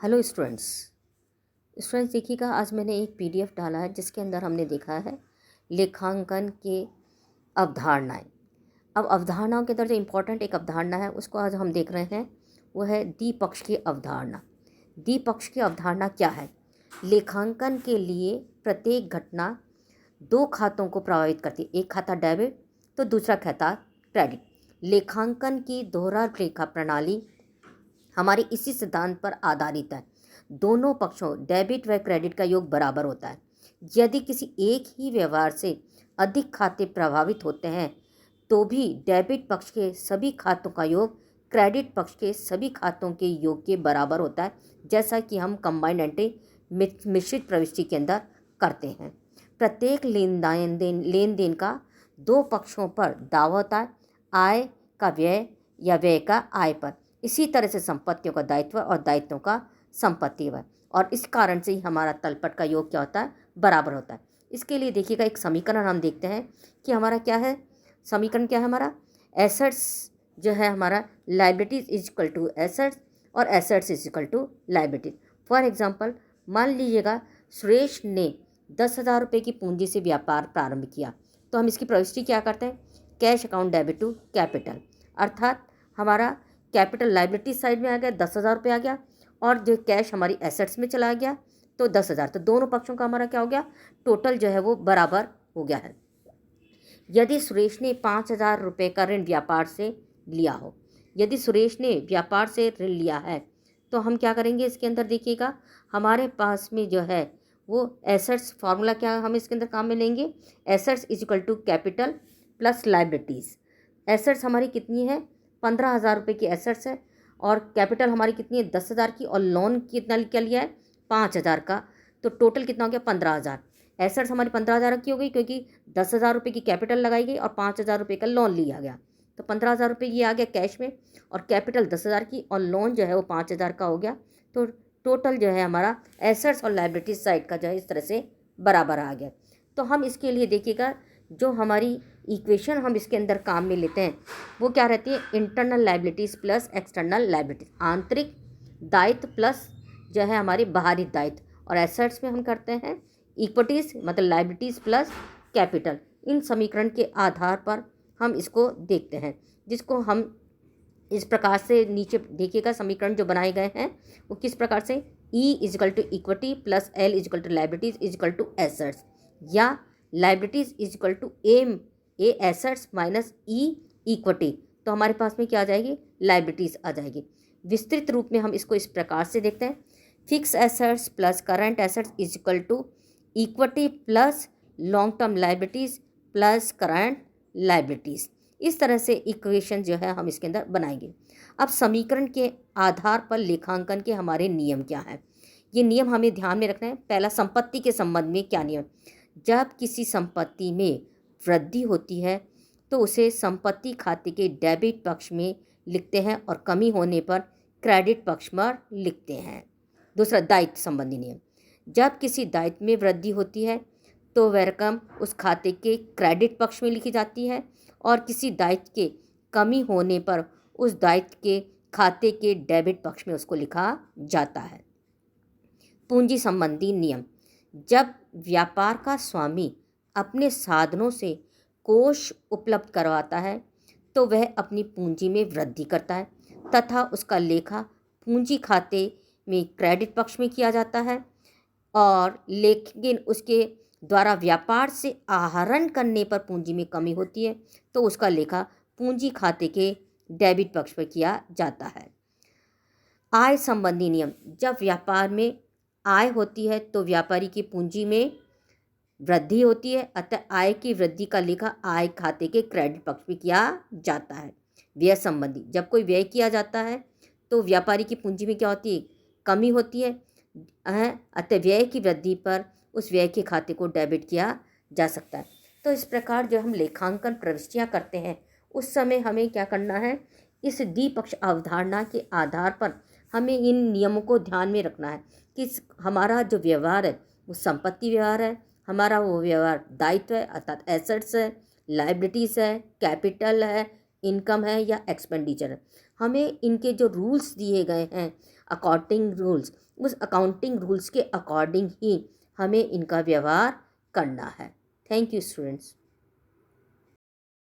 Hello students देखिएगा, आज मैंने एक पीडीएफ डाला है जिसके अंदर हमने देखा है लेखांकन के अवधारणाएं। अब अवधारणाओं के अंदर जो इम्पोर्टेंट एक अवधारणा है उसको आज हम देख रहे हैं, वो है द्विपक्ष की अवधारणा। द्विपक्ष की अवधारणा क्या है? लेखांकन के लिए प्रत्येक घटना दो खातों को प्रभावित करती है, एक खाता डेबिट तो दूसरा खाता क्रेडिट। लेखांकन की दोहरा रेखा प्रणाली हमारे इसी सिद्धांत पर आधारित है। दोनों पक्षों डेबिट व क्रेडिट का योग बराबर होता है। यदि किसी एक ही व्यवहार से अधिक खाते प्रभावित होते हैं तो भी डेबिट पक्ष के सभी खातों का योग क्रेडिट पक्ष के सभी खातों के योग के बराबर होता है, जैसा कि हम कंबाइंड एंट्री मिश्रित प्रविष्टि के अंदर करते हैं। प्रत्येक लेन देन का दो पक्षों पर दावा होता है, आय का व्यय या व्यय का आय पर। इसी तरह से संपत्तियों का दायित्व और दायित्वों का संपत्ति पर, और इस कारण से ही हमारा तलपट का योग क्या होता है? बराबर होता है। इसके लिए देखिएगा, एक समीकरण हम देखते हैं कि हमारा क्या है। समीकरण क्या है हमारा? एसेट्स जो है हमारा liabilities is equal to assets और assets is equal to liabilities. For example, मान लीजिएगा सुरेश ने 10,000 रुपये की पूंजी से व्यापार प्रारंभ किया, तो हम इसकी प्रविष्टि क्या करते हैं? Cash account debit to capital, अर्थात हमारा कैपिटल लाइबिलिटी साइड में आ गया, 10,000 रुपये आ गया, और जो कैश हमारी एसेट्स में चला गया तो 10,000। तो दोनों पक्षों का हमारा क्या हो गया? टोटल जो है वो बराबर हो गया है। यदि सुरेश ने 5,000 रुपये का ऋण व्यापार से लिया हो, यदि सुरेश ने व्यापार से ऋण लिया है तो हम क्या करेंगे? इसके अंदर देखिएगा, हमारे पास में जो है वो एसेट्स फार्मूला क्या हम इसके अंदर काम में लेंगे? Assets is equal to capital plus liabilities. Assets हमारी कितनी है? 15,000 रुपये की एसेट्स है, और कैपिटल हमारी कितनी है? 10,000 की, और लोन कितना क्या लिया है? 5,000 का। तो टोटल कितना हो गया? 15,000। एसेट्स हमारी 15,000 की हो गई क्योंकि 10,000 रुपये की कैपिटल लगाई गई और 5,000 रुपये का लोन लिया गया। तो 15,000 रुपये ये आ गया कैश में, और कैपिटल 10,000 की, और लोन जो है वो 5,000 का हो गया। तो टोटल जो है हमारा एसेट्स और लाइबिलिटीज साइड का जो है इस तरह से बराबर आ गया। तो हम इसके लिए देखिएगा, जो हमारी इक्वेशन हम इसके अंदर काम में लेते हैं वो क्या रहती है? Internal liabilities plus external liabilities, आंतरिक दायित्व प्लस जो है हमारी बाहरी दायित्व, और एसेट्स में हम करते हैं इक्विटीज़ मतलब लाइबिलिटीज़ प्लस कैपिटल। इन समीकरण के आधार पर हम इसको देखते हैं, जिसको हम इस प्रकार से नीचे देखिएगा, समीकरण जो बनाए गए हैं वो किस प्रकार से? E is equal to equity plus L is equal to liabilities is equal to assets, या लाइबिलिटीज इजिकल टू A assets minus E equity. तो हमारे पास में क्या आ जाएगी? लाइबिलिटीज आ जाएगी। विस्तृत रूप में हम इसको इस प्रकार से देखते हैं, fix assets plus current assets is equal to equity plus long term liabilities plus current liabilities. इस तरह से इक्वेशन जो है हम इसके अंदर बनाएंगे। अब समीकरण के आधार पर लेखांकन के हमारे नियम क्या हैं, ये नियम हमें ध्यान में रखना है। पहला, संपत्ति के संबंध में क्या नियम? जब किसी संपत्ति में वृद्धि होती है तो उसे संपत्ति खाते के डेबिट पक्ष में लिखते हैं, और कमी होने पर क्रेडिट पक्ष पर लिखते हैं। दूसरा, दायित्व संबंधी नियम। जब किसी दायित्व में वृद्धि होती है तो वह रकम उस खाते के क्रेडिट पक्ष में लिखी जाती है, और किसी दायित्व के कमी होने पर उस दायित्व के खाते के डेबिट पक्ष में उसको लिखा जाता है। पूंजी संबंधी नियम। जब व्यापार का स्वामी अपने साधनों से कोष उपलब्ध करवाता है तो वह अपनी पूंजी में वृद्धि करता है, तथा उसका लेखा पूंजी खाते में क्रेडिट पक्ष में किया जाता है, और लेकिन उसके द्वारा व्यापार से आहरण करने पर पूंजी में कमी होती है तो उसका लेखा पूंजी खाते के डेबिट पक्ष पर किया जाता है। आय संबंधी नियम। जब व्यापार में आय होती है तो व्यापारी की पूंजी में वृद्धि होती है, अतः आय की वृद्धि का लेखा आय खाते के क्रेडिट पक्ष में किया जाता है। व्यय संबंधी। जब कोई व्यय किया जाता है तो व्यापारी की पूंजी में क्या होती है? कमी होती है, अतः व्यय की वृद्धि पर उस व्यय के खाते को डेबिट किया जा सकता है। तो इस प्रकार जो हम लेखांकन प्रविष्टियाँ करते हैं उस समय हमें क्या करना है? इस द्विपक्ष अवधारणा के आधार पर हमें इन नियमों को ध्यान में रखना है कि हमारा जो व्यवहार है वो संपत्ति व्यवहार है, हमारा वो व्यवहार दायित्व है, अर्थात एसेट्स है, लाइबिलिटीज़ है, कैपिटल है, इनकम है या एक्सपेंडिचर है। हमें इनके जो रूल्स दिए गए हैं अकॉर्डिंग रूल्स, उस अकाउंटिंग रूल्स के अकॉर्डिंग ही हमें इनका व्यवहार करना है। Thank you students.